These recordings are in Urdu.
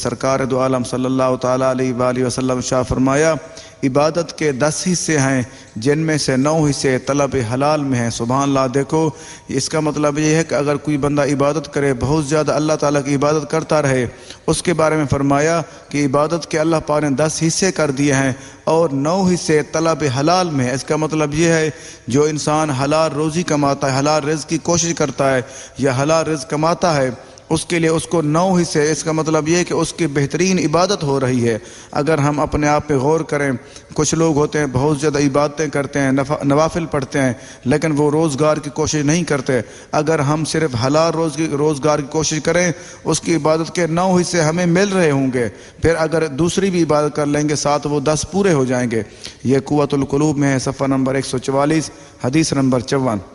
سرکار دو عالم صلی اللہ تعالیٰ علیہ وآلہ وسلم شاہ فرمایا عبادت کے 10 حصے ہیں جن میں سے 9 حصے طلب حلال میں ہیں۔ سبحان اللہ۔ دیکھو اس کا مطلب یہ ہے کہ اگر کوئی بندہ عبادت کرے، بہت زیادہ اللہ تعالیٰ کی عبادت کرتا رہے، اس کے بارے میں فرمایا کہ عبادت کے اللہ پاک نے 10 حصے کر دیے ہیں اور 9 حصے طلب حلال میں ہیں۔ اس کا مطلب یہ ہے جو انسان حلال روزی کماتا ہے، حلال رزق کی کوشش کرتا ہے یا حلال رزق کماتا ہے، اس کے لیے اس کو 9 حصے، اس کا مطلب یہ ہے کہ اس کی بہترین عبادت ہو رہی ہے۔ اگر ہم اپنے آپ پہ غور کریں، کچھ لوگ ہوتے ہیں بہت زیادہ عبادتیں کرتے ہیں، نوافل پڑھتے ہیں، لیکن وہ روزگار کی کوشش نہیں کرتے۔ اگر ہم صرف حلال روزگار کی کوشش کریں، اس کی عبادت کے 9 حصے ہمیں مل رہے ہوں گے، پھر اگر دوسری بھی عبادت کر لیں گے ساتھ وہ 10 پورے ہو جائیں گے۔ یہ قوت القلوب میں ہے، صفحہ نمبر 144، حدیث نمبر 54۔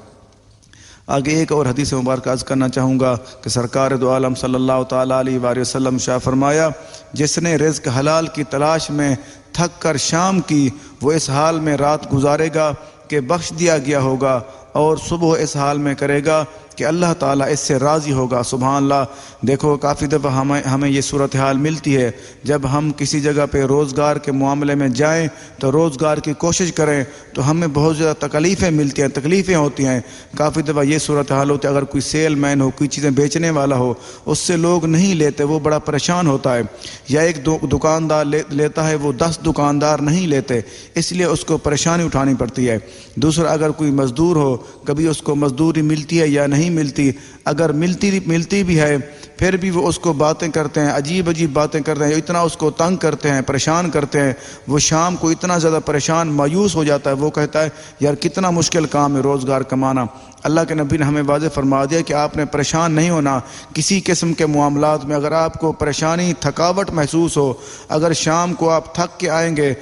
آگے ایک اور حدیث مبارک عرض کرنا چاہوں گا کہ سرکار دو عالم صلی اللہ تعالیٰ علیہ وآلہ وسلم شاہ فرمایا جس نے رزق حلال کی تلاش میں تھک کر شام کی، وہ اس حال میں رات گزارے گا کہ بخش دیا گیا ہوگا، اور صبح اس حال میں کرے گا کہ اللہ تعالیٰ اس سے راضی ہوگا۔ سبحان اللہ۔ دیکھو کافی دفعہ ہمیں یہ صورتحال ملتی ہے جب ہم کسی جگہ پہ روزگار کے معاملے میں جائیں تو روزگار کی کوشش کریں تو ہمیں بہت زیادہ تکلیفیں ہوتی ہیں۔ کافی دفعہ یہ صورتحال ہوتی ہے، اگر کوئی سیل مین ہو، کوئی چیزیں بیچنے والا ہو، اس سے لوگ نہیں لیتے، وہ بڑا پریشان ہوتا ہے، یا ایک دکاندار لیتا ہے، وہ 10 دکاندار نہیں لیتے، اس لیے اس کو پریشانی اٹھانی پڑتی ہے۔ دوسرا اگر کوئی مزدور ہو، کبھی اس کو مزدوری ملتی ہے یا نہیں ملتی، اگر ملتی بھی ہے پھر بھی وہ اس کو باتیں کرتے ہیں، عجیب باتیں کرتے ہیں، اتنا اس کو تنگ کرتے ہیں، پریشان کرتے ہیں، وہ شام کو اتنا زیادہ پریشان مایوس ہو جاتا ہے، وہ کہتا ہے یار کتنا مشکل کام ہے روزگار کمانا۔ اللہ کے نبی نے ہمیں واضح فرما دیا کہ آپ نے پریشان نہیں ہونا کسی قسم کے معاملات میں۔ اگر آپ کو پریشانی، تھکاوٹ محسوس ہو، اگر شام کو آپ تھک کے آئیں گے،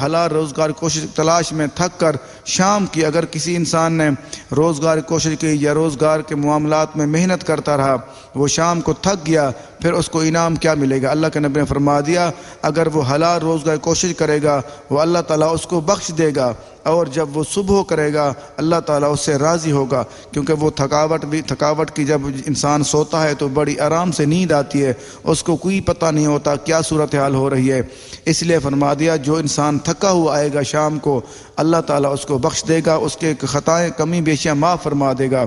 حلال روزگار کوشش تلاش میں تھک کر شام کی، اگر کسی انسان نے روزگار کوشش کی یا روزگار کے معاملات میں محنت کرتا رہا، وہ شام کو تھک گیا، پھر اس کو انعام کیا ملے گا؟ اللہ کے نبی نے فرما دیا اگر وہ حلال روزگار کوشش کرے گا وہ اللہ تعالیٰ اس کو بخش دے گا، اور جب وہ صبح کرے گا اللہ تعالیٰ اس سے راضی ہوگا، کیونکہ وہ تھکاوٹ کی جب انسان سوتا ہے تو بڑی آرام سے نیند آتی ہے، اس کو کوئی پتہ نہیں ہوتا کیا صورتحال ہو رہی ہے۔ اس لیے فرما دیا جو انسان تھکا ہوا آئے گا شام کو، اللہ تعالیٰ اس کو بخش دے گا، اس کے خطائیں کمی بیشیاں معاف فرما دے گا۔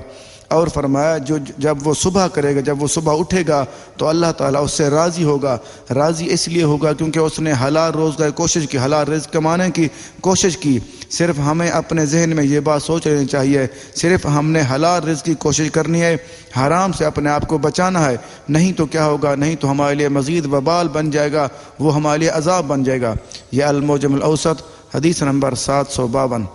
اور فرمایا جب وہ صبح کرے گا، جب وہ صبح اٹھے گا تو اللہ تعالیٰ اس سے راضی ہوگا۔ راضی اس لیے ہوگا کیونکہ اس نے حلال روزگار کوشش کی، حلال رزق کمانے کی کوشش کی۔ صرف ہمیں اپنے ذہن میں یہ بات سوچ لینی چاہیے، صرف ہم نے حلال رزق کی کوشش کرنی ہے، حرام سے اپنے آپ کو بچانا ہے، نہیں تو کیا ہوگا؟ نہیں تو ہمارے لیے مزید وبال بن جائے گا، وہ ہمارے لیے عذاب بن جائے گا۔ یہ المعجم الاوسط، حدیث نمبر 752۔